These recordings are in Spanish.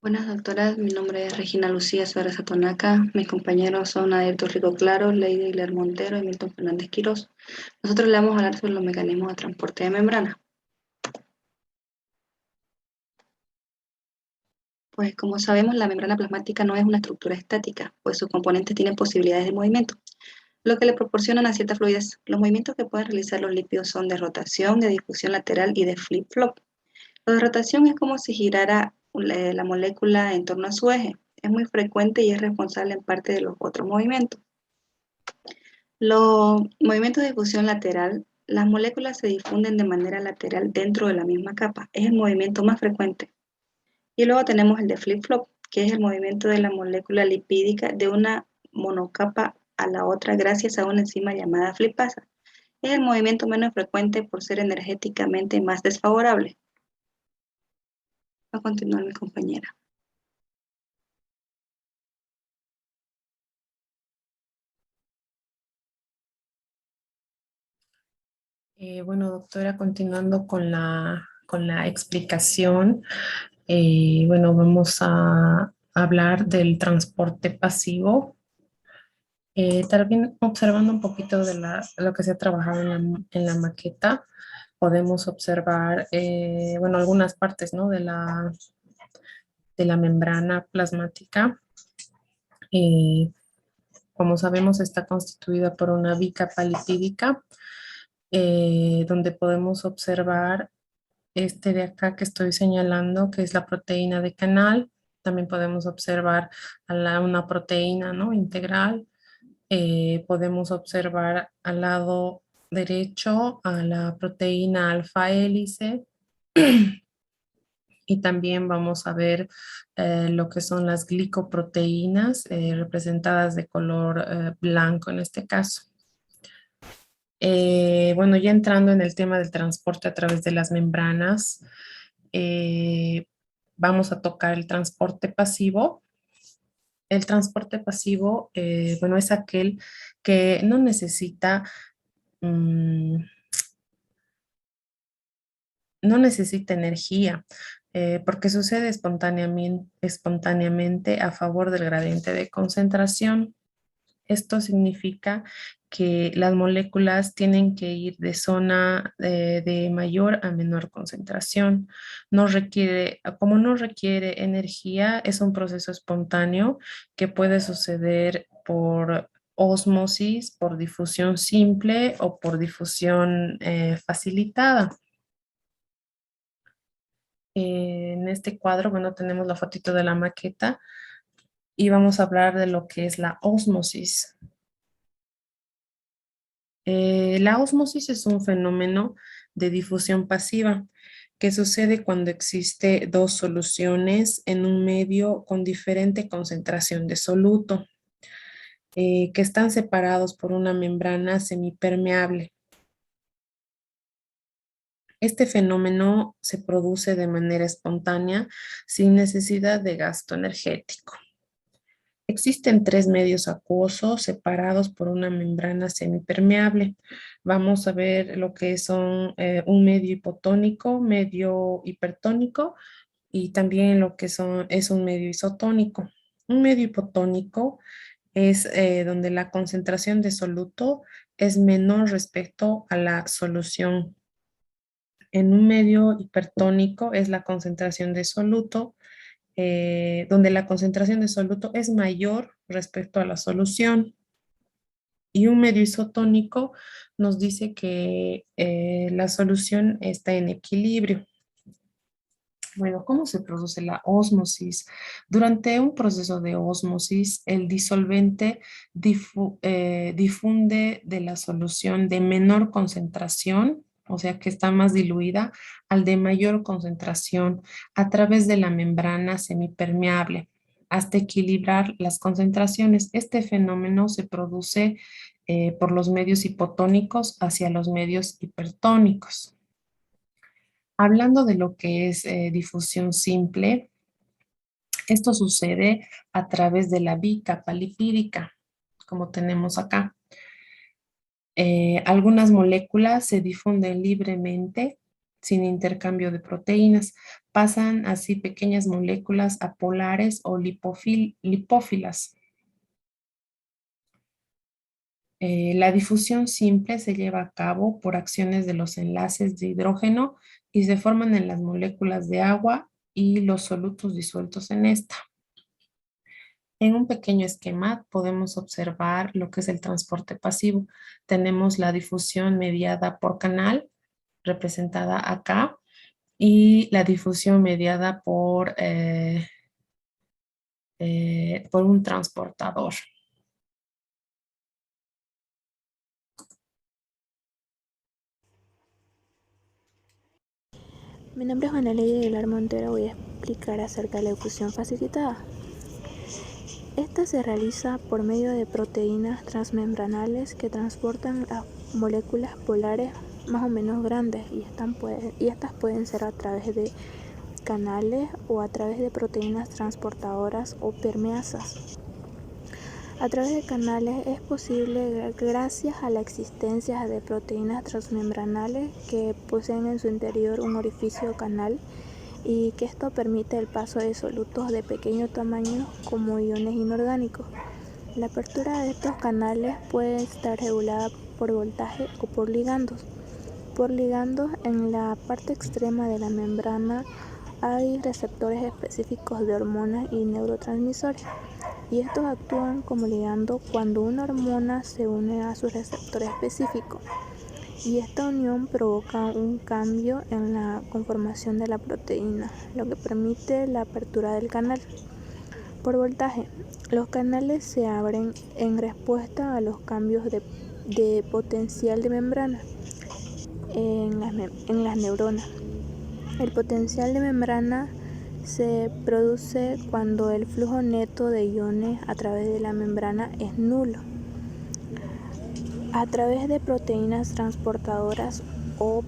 Buenas doctoras, mi nombre es Regina Lucía Suárez Atonaca. Mis compañeros son Ayrton Rico Claro, Lady Hilar Montero y Milton Fernández Quirós. Nosotros le vamos a hablar sobre los mecanismos de transporte de membrana. Pues como sabemos, la membrana plasmática no es una estructura estática, pues sus componentes tienen posibilidades de movimiento, lo que le proporciona una cierta fluidez. Los movimientos que pueden realizar los lípidos son de rotación, de difusión lateral y de flip-flop. Lo de rotación es como si girara la molécula en torno a su eje. Es muy frecuente y es responsable en parte de los otros movimientos. Los movimientos de difusión lateral, las moléculas se difunden de manera lateral dentro de la misma capa. Es el movimiento más frecuente. Y luego tenemos el de flip-flop, que es el movimiento de la molécula lipídica de una monocapa a la otra gracias a una enzima llamada flipasa. Es el movimiento menos frecuente por ser energéticamente más desfavorable. Va a continuar mi compañera. Bueno, doctora, continuando con la explicación, bueno, vamos a hablar del transporte pasivo. También observando un poquito de lo que se ha trabajado en la maqueta, podemos observar, bueno, algunas partes, ¿no? De la membrana plasmática. Eh, Como sabemos, está constituida por una bicapa lipídica, donde podemos observar este de acá que estoy señalando, que es la proteína de canal. También podemos observar una proteína, ¿no? Integral. Podemos observar al lado derecho a la proteína alfa hélice. Y también vamos a ver lo que son las glicoproteínas representadas de color blanco en este caso. Bueno, ya entrando en el tema del transporte a través de las membranas, eh, vamos a tocar el transporte pasivo. El transporte pasivo, bueno, es aquel que no necesita, mm, no necesita energía, porque sucede espontáneamente a favor del gradiente de concentración. Esto significa que las moléculas tienen que ir de zona de mayor a menor concentración. Como no requiere energía, es un proceso espontáneo que puede suceder por ósmosis, por difusión simple o por difusión facilitada. En este cuadro, bueno, tenemos la fotito de la maqueta y vamos a hablar de lo que es la ósmosis. La ósmosis es un fenómeno de difusión pasiva que sucede cuando existe dos soluciones en un medio con diferente concentración de soluto, que están separados por una membrana semipermeable. Este fenómeno se produce de manera espontánea sin necesidad de gasto energético. Existen tres medios acuosos separados por una membrana semipermeable. Vamos a ver lo que son un medio hipotónico, medio hipertónico y también lo que es un medio isotónico. Un medio hipotónico es donde la concentración de soluto es menor respecto a la solución. En un medio hipertónico es la concentración de soluto donde la concentración de soluto es mayor respecto a la solución. Y un medio isotónico nos dice que la solución está en equilibrio. Bueno, ¿cómo se produce la ósmosis? Durante un proceso de ósmosis, el disolvente difunde de la solución de menor concentración, o sea que está más diluida, al de mayor concentración a través de la membrana semipermeable hasta equilibrar las concentraciones. Este fenómeno se produce por los medios hipotónicos hacia los medios hipertónicos. Hablando de lo que es difusión simple, esto sucede a través de la bicapa lipídica, como tenemos acá. Algunas moléculas se difunden libremente sin intercambio de proteínas. Pasan así pequeñas moléculas a polares o lipófilas. La difusión simple se lleva a cabo por acciones de los enlaces de hidrógeno y se forman en las moléculas de agua y los solutos disueltos en esta. En un pequeño esquema podemos observar lo que es el transporte pasivo. Tenemos la difusión mediada por canal, representada acá, y la difusión mediada por un transportador. Mi nombre es Juana Ley Aguilar Montero. Voy a explicar acerca de la difusión facilitada. Esta se realiza por medio de proteínas transmembranales que transportan las moléculas polares más o menos grandes y estas pueden ser a través de canales o a través de proteínas transportadoras o permeasas. A través de canales es posible gracias a la existencia de proteínas transmembranales que poseen en su interior un orificio canal y que esto permite el paso de solutos de pequeño tamaño como iones inorgánicos. La apertura de estos canales puede estar regulada por voltaje o por ligandos. Por ligandos, en la parte extrema de la membrana hay receptores específicos de hormonas y neurotransmisores, y estos actúan como ligando cuando una hormona se une a su receptor específico, y esta unión provoca un cambio en la conformación de la proteína, lo que permite la apertura del canal. Por voltaje, los canales se abren en respuesta a los cambios de potencial de membrana en las neuronas. El potencial de membrana se produce cuando el flujo neto de iones a través de la membrana es nulo. A través de proteínas transportadoras o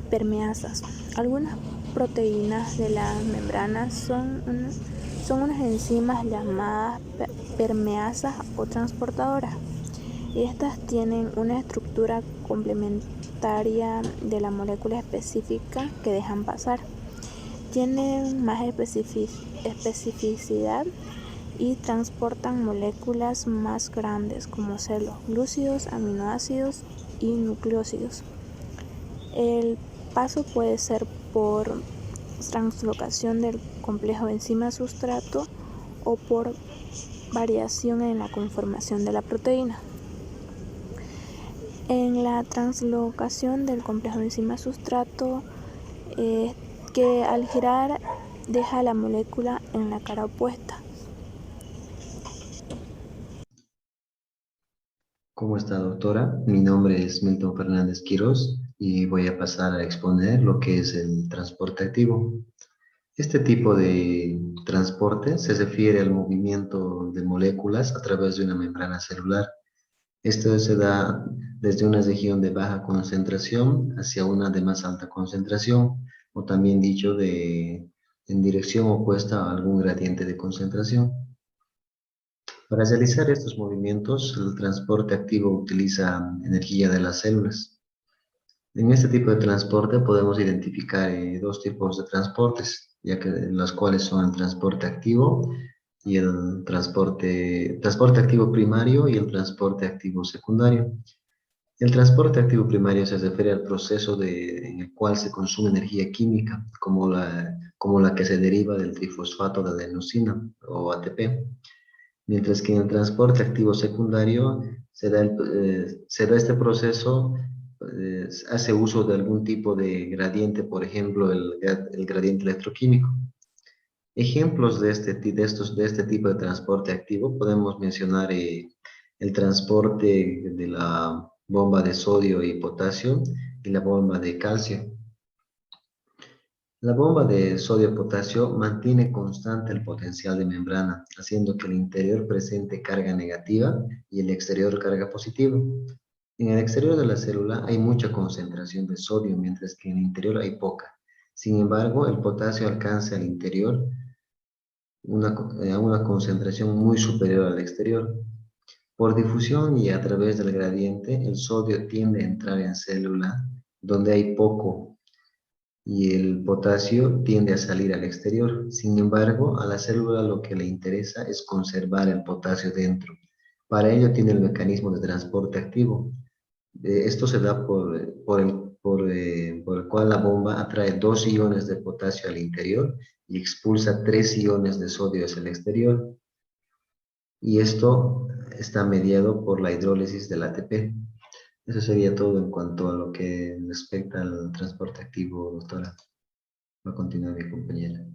permeasas. Algunas proteínas de la membrana son unas enzimas llamadas permeasas o transportadoras. Y estas tienen una estructura complementaria de la molécula específica que dejan pasar. Tienen más especificidad y transportan moléculas más grandes como glúcidos, aminoácidos y nucleósidos. El paso puede ser por translocación del complejo enzima-sustrato o por variación en la conformación de la proteína. En la translocación del complejo enzima-sustrato, que al girar deja la molécula en la cara opuesta. ¿Cómo está, doctora? Mi nombre es Milton Fernández Quirós y voy a pasar a exponer lo que es el transporte activo. Este tipo de transporte se refiere al movimiento de moléculas a través de una membrana celular. Esto se da desde una región de baja concentración hacia una de más alta concentración, o también dicho en dirección opuesta a algún gradiente de concentración. Para realizar estos movimientos, el transporte activo utiliza energía de las células. En este tipo de transporte podemos identificar dos tipos de transportes, ya que los cuales son el transporte activo y el transporte activo primario y el transporte activo secundario. El transporte activo primario se refiere al proceso en el cual se consume energía química, como la que se deriva del trifosfato de adenosina o ATP. Mientras que en el transporte activo secundario se da este proceso, hace uso de algún tipo de gradiente, por ejemplo, el gradiente electroquímico. Ejemplos de este tipo de transporte activo podemos mencionar el transporte de la bomba de sodio y potasio y la bomba de calcio. La bomba de sodio-potasio mantiene constante el potencial de membrana, haciendo que el interior presente carga negativa y el exterior carga positiva. En el exterior de la célula hay mucha concentración de sodio, mientras que en el interior hay poca. Sin embargo, el potasio alcanza al interior a una concentración muy superior al exterior. Por difusión y a través del gradiente, el sodio tiende a entrar en célula donde hay poco y el potasio tiende a salir al exterior. Sin embargo, a la célula lo que le interesa es conservar el potasio dentro. Para ello tiene el mecanismo de transporte activo. Esto se da por el cual la bomba atrae 2 iones de potasio al interior y expulsa 3 iones de sodio hacia el exterior. Y esto está mediado por la hidrólisis del ATP. Eso sería todo en cuanto a lo que respecta al transporte activo, doctora. Va a continuar mi compañera.